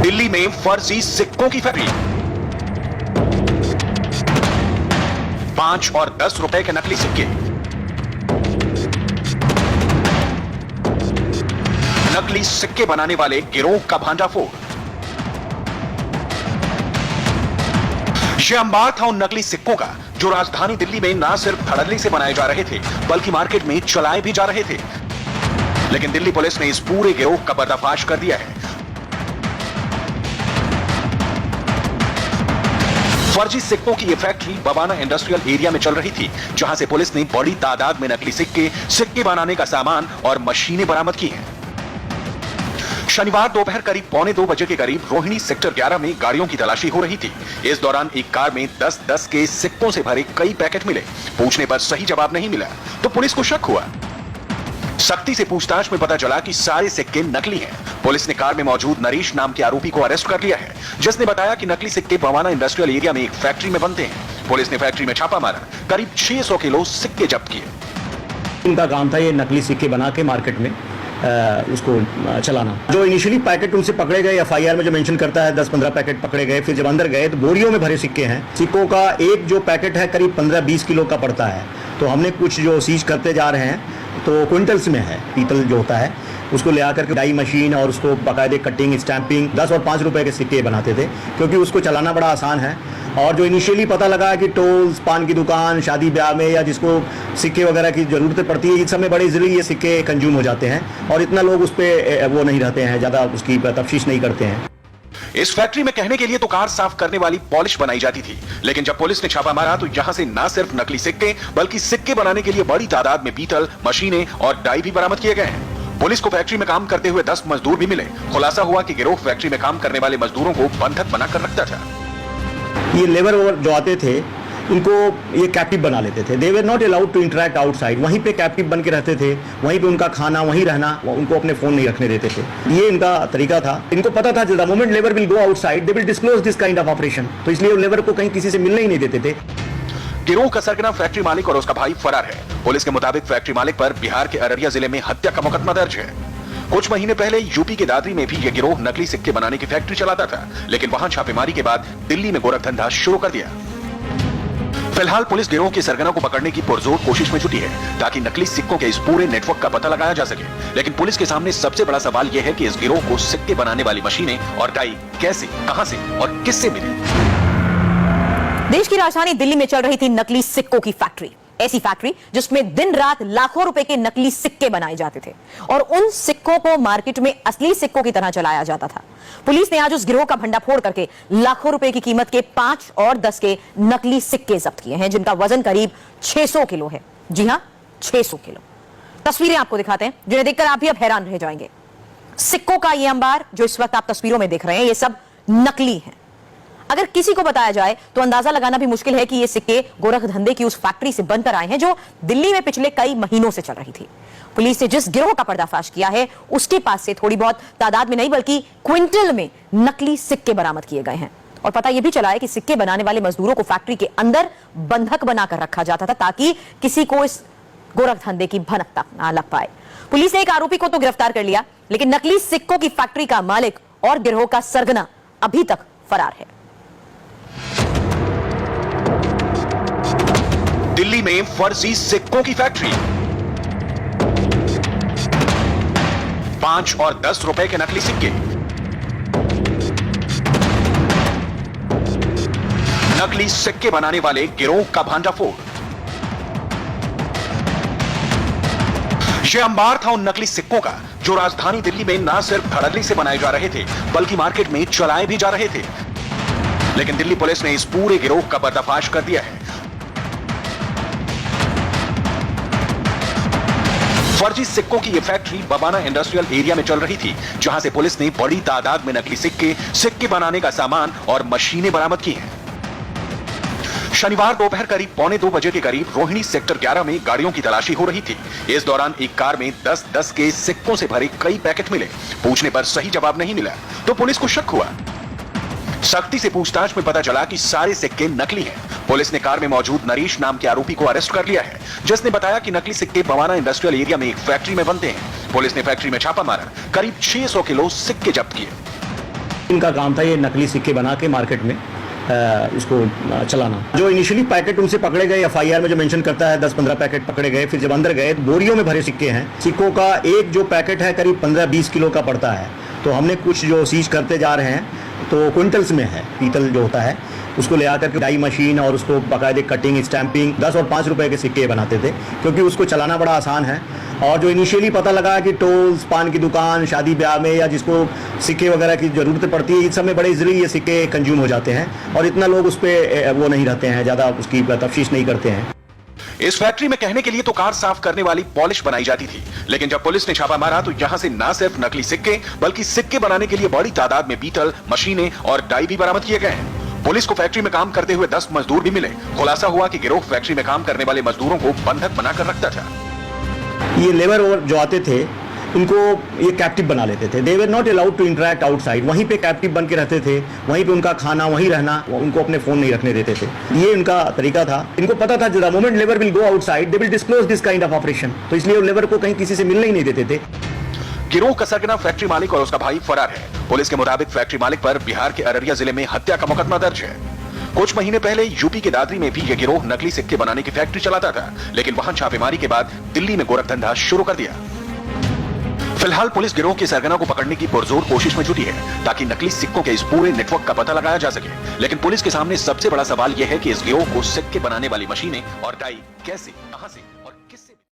दिल्ली में फर्जी सिक्कों की फैक्ट्री। 5 और 10 रुपए के नकली सिक्के। नकली सिक्के बनाने वाले गिरोह का भांडाफोड़। यह अंबार था उन नकली सिक्कों का जो राजधानी दिल्ली में न सिर्फ धड़ल्ले से बनाए जा रहे थे बल्कि मार्केट में चलाए भी जा रहे थे। लेकिन दिल्ली पुलिस ने इस पूरे गिरोह का पर्दाफाश कर दिया है। फर्जी सिक्कों की यह फैक्ट्री बवाना इंडस्ट्रियल एरिया में चल रही थी, जहां से पुलिस ने बड़ी तादाद में नकली सिक्के बनाने का सामान और मशीनें बरामद की हैं। शनिवार दोपहर करीब 1:45 के करीब रोहिणी सेक्टर 11 में गाड़ियों की तलाशी हो रही थी। इस दौरान एक कार में 10-10 के सिक्कों से भरे कई पैकेट मिले। पूछने पर सही जवाब नहीं मिला तो पुलिस को शक हुआ। सख्ती से पूछताछ में पता चला कि सारे सिक्के नकली हैं। पुलिस ने कार में मौजूद नरेश नाम के आरोपी को अरेस्ट कर लिया है, जिसने बताया कि नकली सिक्के बवाना इंडस्ट्रियल एरिया में एक फैक्ट्री में बनते हैं। पुलिस ने फैक्ट्री में छापा मारा, करीब 600 किलो सिक्के जब्त किए। उनका काम था ये नकली सिक्के बना के मार्केट में उसको चलाना। जो इनिशियली पैकेट उनसे पकड़े गए, एफआईआर में जो मेंशन करता है 10-15 पैकेट पकड़े गए, फिर जब अंदर गए तो बोरियों में भरे सिक्के हैं। सिक्कों का एक जो पैकेट है करीब 15-20 किलो का पड़ता है। तो हमने कुछ जो सीज करते जा रहे हैं तो क्विंटल्स में है। पीतल जो होता है उसको ले आकर के डाई मशीन और उसको बाकायदे कटिंग स्टैंपिंग 10 और 5 रुपए के सिक्के बनाते थे, क्योंकि उसको चलाना बड़ा आसान है। और जो इनिशियली पता लगा कि टोल्स, पान की दुकान, शादी ब्याह में या जिसको सिक्के वगैरह की जरूरत पड़ती है, इस समय बड़े इजीली ये सिक्के कंज्यूम हो जाते हैं और इतना लोग उस पर वो नहीं रहते हैं, ज़्यादा उसकी तफ्तीश नहीं करते हैं। इस फैक्ट्री में कहने के लिए तो कार साफ करने वाली पॉलिश बनाई जाती थी, लेकिन जब पुलिस ने छापा मारा तो यहां से न सिर्फ नकली सिक्के बल्कि सिक्के बनाने के लिए बड़ी तादाद में पीतल, मशीनें और डाई भी बरामद किए गए हैं। पुलिस को फैक्ट्री में काम करते हुए 10 मजदूर भी मिले। खुलासा हुआ कि गिरोह फैक्ट्री में काम करने वाले मजदूरों को बंधक बनाकर रखता था। ये लेबर जो आते थे उनको ये कैप्टिव बना लेते थे। They were not allowed to interact outside. वहीं पे कैप्टिव बन के रहते थे, वहीं पे उनका खाना, वहीं रहना, उनको अपने फोन नहीं रखने देते थे। ये इनका तरीका था। इनको पता था the moment labour will go outside they will disclose this kind of operation. तो इसलिए लेबर को कहीं किसी से मिलने ही नहीं देते थे। गिरोह का सरगना फैक्ट्री मालिक और उसका भाई फरार है। पुलिस के मुताबिक फैक्ट्री मालिक पर बिहार के अररिया जिले में हत्या का मुकदमा दर्ज है। कुछ महीने पहले यूपी के दादरी में भी यह गिरोह नकली सिक्के बनाने की फैक्ट्री चलाता था, लेकिन वहां छापेमारी के बाद दिल्ली में गोरख धंधा शुरू कर दिया। फिलहाल पुलिस गिरोह के सरगना को पकड़ने की पुरजोर कोशिश में जुटी है ताकि नकली सिक्कों के इस पूरे नेटवर्क का पता लगाया जा सके। लेकिन पुलिस के सामने सबसे बड़ा सवाल यह है कि इस गिरोह को सिक्के बनाने वाली मशीनें और डाई कैसे, कहां से और किससे मिली। देश की राजधानी दिल्ली में चल रही थी नकली सिक्कों की फैक्ट्री। ऐसी फैक्ट्री जिसमें दिन रात लाखों रुपए के नकली सिक्के बनाए जाते थे और उन सिक्कों को मार्केट में असली सिक्कों की तरह चलाया जाता था। पुलिस ने आज उस गिरोह का भंडाफोड़ करके लाखों रुपए की कीमत के 5 और 10 के नकली सिक्के जब्त किए हैं, जिनका वजन करीब 600 किलो है। जी हां, 600 किलो। तस्वीरें आपको दिखाते हैं जिन्हें देखकर आप भी अब हैरान रह जाएंगे। सिक्कों का यह अंबार जो इस वक्त आप तस्वीरों में देख रहे हैं, ये सब नकली है। अगर किसी को बताया जाए तो अंदाजा लगाना भी मुश्किल है कि ये सिक्के गोरख धंधे की उस फैक्ट्री से बनकर आए हैं जो दिल्ली में पिछले कई महीनों से चल रही थी। पुलिस ने जिस गिरोह का पर्दाफाश किया है उसके पास से थोड़ी बहुत तादाद में नहीं बल्कि क्विंटल में नकली सिक्के बरामद किए गए हैं। और पता यह भी चला है कि सिक्के बनाने वाले मजदूरों को फैक्ट्री के अंदर बंधक बनाकर रखा जाता था ताकि किसी को इस गोरख धंधे की भनक तक ना लग पाए। पुलिस ने एक आरोपी को तो गिरफ्तार कर लिया, लेकिन नकली सिक्कों की फैक्ट्री का मालिक और गिरोह का सरगना अभी तक फरार है। दिल्ली में फर्जी सिक्कों की फैक्ट्री। 5 और 10 रुपए के नकली सिक्के। नकली सिक्के बनाने वाले गिरोह का भांडाफोड़। यह अंबार था उन नकली सिक्कों का जो राजधानी दिल्ली में न सिर्फ धड़ल्ले से बनाए जा रहे थे बल्कि मार्केट में चलाए भी जा रहे थे। लेकिन दिल्ली पुलिस ने इस पूरे गिरोह का पर्दाफाश कर दिया है। फर्जी सिक्कों की यह फैक्ट्री बवाना इंडस्ट्रियल एरिया में चल रही थी, जहां से पुलिस ने बड़ी तादाद में नकली सिक्के बनाने का सामान और मशीनें बरामद की हैं। शनिवार दोपहर करीब 1:45 के करीब रोहिणी सेक्टर 11 में गाड़ियों की तलाशी हो रही थी। इस दौरान एक कार में 10-10 के सिक्कों से भरे कई पैकेट मिले। पूछने पर सही जवाब नहीं मिला तो पुलिस को शक हुआ। सख्ती से पूछताछ में पता चला कि सारे सिक्के नकली हैं। पुलिस ने कार में मौजूद नरेश नाम के आरोपी को अरेस्ट कर लिया है, जिसने बताया कि नकली सिक्के बवाना इंडस्ट्रियल एरिया में एक फैक्ट्री में बनते हैं। पुलिस ने फैक्ट्री में छापा मारा, करीब 600 किलो सिक्के जब्त किए। इनका काम था ये नकली सिक्के बना के मार्केट में उसको चलाना। जो इनिशियली पैकेट उनसे पकड़े गए एफआईआर में जो मेंशन करता है 10-15 पैकेट पकड़े गए, फिर जब अंदर गए तो बोरियों में भरे सिक्के हैं। सिक्कों का एक जो पैकेट है करीब 15-20 किलो का पड़ता है। तो हमने कुछ जो सीज करते जा रहे हैं तो क्विंटल्स में है, पीतल जो होता है उसको ले आकर के डाई मशीन और उसको बाकायदे कटिंग स्टैंपिंग 10 और 5 रुपए के सिक्के बनाते थे, क्योंकि उसको चलाना बड़ा आसान है। और जो इनिशियली पता लगा कि टोल्स, पान की दुकान, शादी ब्याह में या जिसको सिक्के वगैरह की ज़रूरत पड़ती है, इस समय बड़े इजीली ये सिक्के कंज्यूम हो जाते हैं और इतना लोग उस पर वो नहीं रहते हैं, ज़्यादा उसकी तफ्तीश नहीं करते हैं। इस फैक्ट्री में कहने के लिए तो कार साफ करने वाली पॉलिश बनाई जाती थी, लेकिन जब पुलिस ने छापा मारा तो यहां से न सिर्फ नकली सिक्के बल्कि सिक्के बनाने के लिए बड़ी तादाद में बीटल, मशीनें और डाई भी बरामद किए गए हैं। पुलिस को फैक्ट्री में काम करते हुए 10 मजदूर भी मिले। खुलासा हुआ कि गिरोह फैक्ट्री में काम करने वाले मजदूरों को बंधक बनाकर रखता था। ये लेबर जो आते थे इनको ये कैप्टिव बना लेते थे। They were not allowed to interact outside, वहीं पे कैप्टिव बन के रहते थे, वहीं पे उनका खाना, वहीं रहना, उनको अपने फोन नहीं रखने देते थे। ये उनका तरीका था। इनको पता था the moment labour will go outside they will disclose this kind of operation, तो इसलिए लेबर को कहीं किसी से मिलने ही नहीं देते थे। गिरोह का सरगना फैक्ट्री मालिक और उसका भाई फरार है। पुलिस के मुताबिक फैक्ट्री मालिक पर बिहार के अररिया जिले में हत्या का मुकदमा दर्ज है। कुछ महीने पहले यूपी के दादरी में भी यह गिरोह नकली सिक्के बनाने की फैक्ट्री चलाता था, लेकिन वहां छापेमारी के बाद दिल्ली में गोरखधंधा शुरू कर दिया। फिलहाल पुलिस गिरोह के सरगना को पकड़ने की पुरजोर कोशिश में जुटी है ताकि नकली सिक्कों के इस पूरे नेटवर्क का पता लगाया जा सके। लेकिन पुलिस के सामने सबसे बड़ा सवाल यह है कि इस गिरोह को सिक्के बनाने वाली मशीनें और डाई कैसे, कहां से